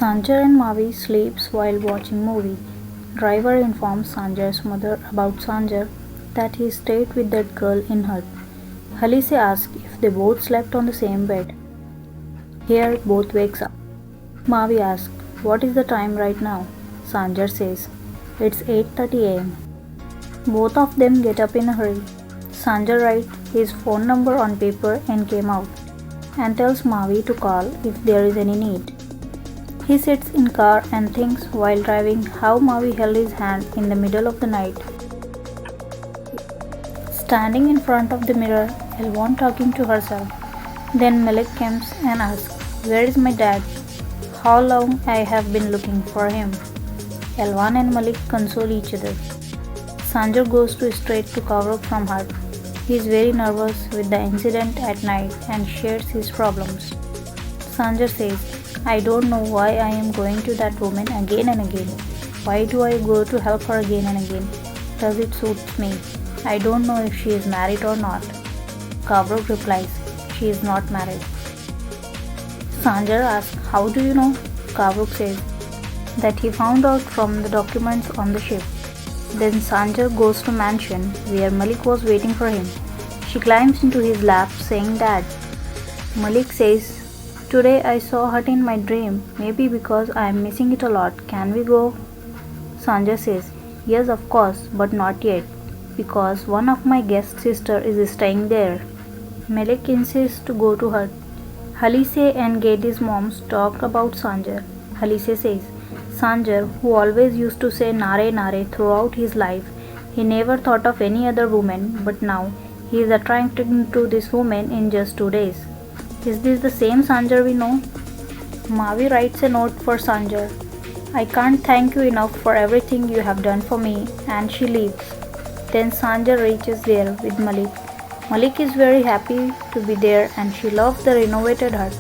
Sanjar and Mavi sleeps while watching movie. Driver informs Sanjar's mother about Sanjar that he stayed with that girl in hut. Halise asks if they both slept on the same bed. Here both wakes up. Mavi asks, "What is the time right now?" Sanjar says, "It's 8:30 am." Both of them get up in a hurry. Sanjar writes his phone number on paper and came out and tells Mavi to call if there is any need. He sits in car and thinks while driving how Mavi held his hand in the middle of the night. Standing in front of the mirror, Elwan talking to herself. Then Malik comes and asks, "Where is my dad? How long I have been looking for him?" Elwan and Malik console each other. Sanjar goes straight to Kavrok from her. He is very nervous with the incident at night and shares his problems. Sanjar says, "I don't know why I am going to that woman again and again. Why do I go to help her again and again? Does it suit me? I don't know if she is married or not." Kavrok replies, "She is not married." Sanjar asks, "How do you know?" Kavrok says that he found out from the documents on the ship. Then Sanjar goes to mansion where Malik was waiting for him. She climbs into his lap saying, "Dad." Malik says, "Today I saw hut in my dream, maybe because I am missing it a lot. Can we go?" Sanjar says, "Yes, of course, but not yet, because one of my guest sister is staying there." Malik insists to go to hut. Halise and Gedi's moms talk about Sanjar. Halise says, Sanjar, who always used to say "Nare Nare" throughout his life, he never thought of any other woman, but now he is attracted to this woman in just 2 days. Is this the same Sanjar we know? Mavi writes a note for Sanjar. "I can't thank you enough for everything you have done for me," and she leaves. Then Sanjar reaches there with Malik. Malik is very happy to be there and she loves the renovated hut.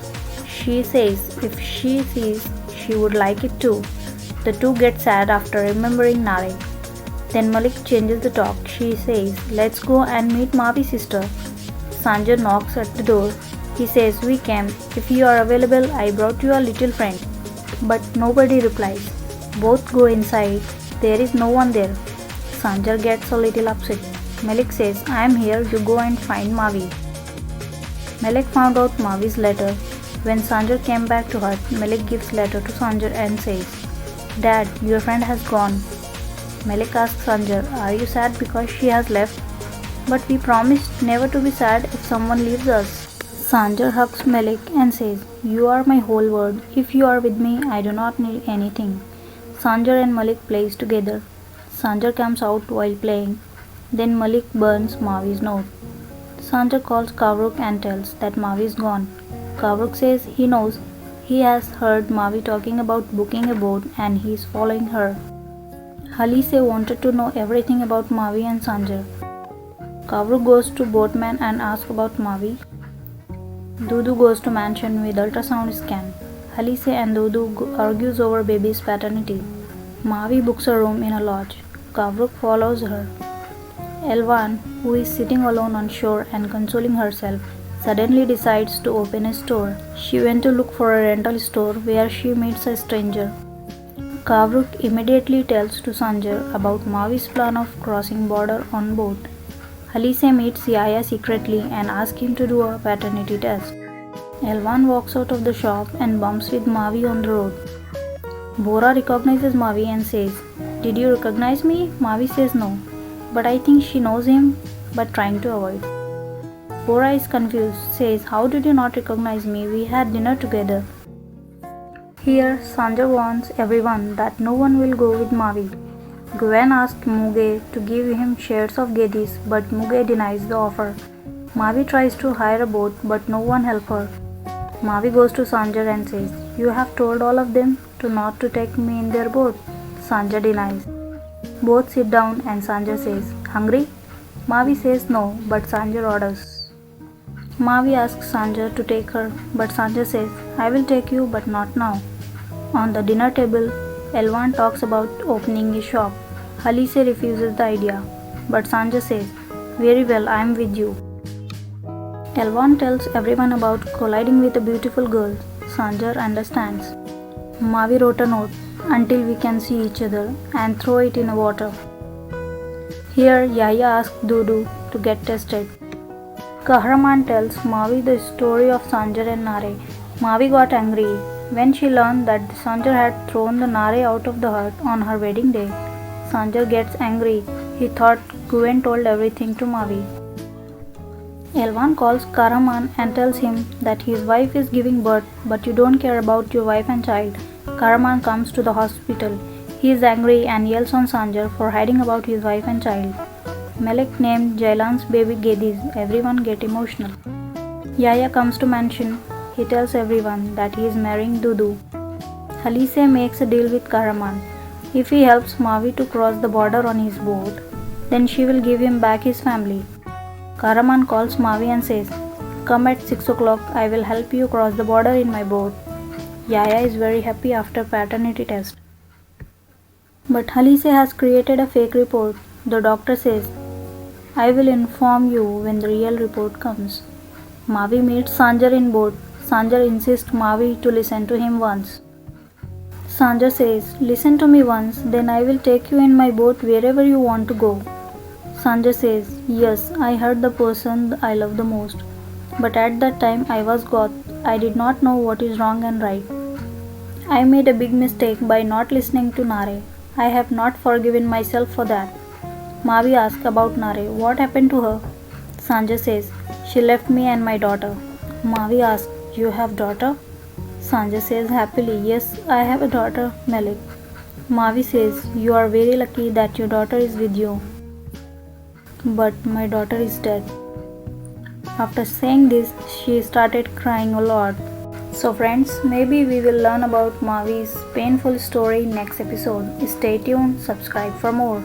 She says if she sees, she would like it too. The two get sad after remembering Nare. Then Malik changes the talk. She says, "Let's go and meet Mavi's sister." Sanjar knocks at the door. He says, "We came. If you are available, I brought you a little friend." But nobody replies. Both go inside. There is no one there. Sanjar gets a little upset. Malik says, "I am here. You go and find Mavi." Malik found out Mavi's letter. When Sanjar came back to her, Malik gives letter to Sanjar and says, "Dad, your friend has gone." Malik asks Sanjar, "Are you sad because she has left?" "But we promised never to be sad if someone leaves us." Sanjar hugs Malik and says, "You are my whole world. If you are with me, I do not need anything." Sanjar and Malik plays together. Sanjar comes out while playing. Then Malik burns Mavi's note. Sanjar calls Kavrok and tells that Mavi is gone. Kavrok says he knows. He has heard Mavi talking about booking a boat and he is following her. Halise wanted to know everything about Mavi and Sanjar. Kavrok goes to boatman and asks about Mavi. Dudu goes to mansion with ultrasound scan. Halise and Dudu argues over baby's paternity. Mavi books a room in a lodge. Kavrok follows her. Elwan, who is sitting alone on shore and consoling herself, suddenly decides to open a store. She went to look for a rental store where she meets a stranger. Kavrok immediately tells to Sanjar about Mavi's plan of crossing border on boat. Halise meets Yaya secretly and asks him to do a paternity test. Elwan walks out of the shop and bumps with Mavi on the road. Bora recognizes Mavi and says, "Did you recognize me?" Mavi says no, but I think she knows him, but trying to avoid. Bora is confused, says, "How did you not recognize me? We had dinner together." Here, Sanjar warns everyone that no one will go with Mavi. Gwen asks Muge to give him shares of Gedis, but Muge denies the offer. Mavi tries to hire a boat, but no one helps her. Mavi goes to Sanjar and says, "You have told all of them not to take me in their boat." Sanjar denies. Both sit down and Sanjar says, "Hungry?" Mavi says no, but Sanjar orders. Mavi asks Sanjar to take her, but Sanjar says, "I will take you, but not now." On the dinner table, Elwan talks about opening a shop. Halise refuses the idea, but Sanjar says, "Very well, I am with you." Elwan tells everyone about colliding with a beautiful girl. Sanjar understands. Mavi wrote a note, until we can see each other, and throw it in the water. Here Yahya asked Dudu to get tested. Kahraman tells Mavi the story of Sanjar and Nare. Mavi got angry when she learned that Sanjar had thrown the Nare out of the hut on her wedding day. Sanjar gets angry. He thought Guven told everything to Mavi. Elvan calls Kahraman and tells him that his wife is giving birth, but you don't care about your wife and child. Kahraman comes to the hospital. He is angry and yells on Sanjar for hiding about his wife and child. Malik named Jailan's baby Gedis. Everyone get emotional. Yahya comes to mansion. He tells everyone that he is marrying Dudu. Halise makes a deal with Kahraman. If he helps Mavi to cross the border on his boat, then she will give him back his family. Kahraman calls Mavi and says, "Come at 6 o'clock, I will help you cross the border in my boat." Yahya is very happy after paternity test. But Halise has created a fake report. The doctor says, "I will inform you when the real report comes." Mavi meets Sanjar in boat. Sanjar insists Mavi to listen to him once. Sanjar says, "Listen to me once, then I will take you in my boat wherever you want to go." Sanjar says, "Yes, I heard the person I love the most. But at that time I was goth. I did not know what is wrong and right. I made a big mistake by not listening to Nare. I have not forgiven myself for that." Mavi asks about Nare. What happened to her? Sanjay says, "She left me and my daughter." Mavi asks, "You have daughter?" Sanjay says happily, "Yes, I have a daughter, Malik." Mavi says, "You are very lucky that your daughter is with you. But my daughter is dead." After saying this, she started crying a lot. So friends, maybe we will learn about Mavi's painful story next episode. Stay tuned, subscribe for more.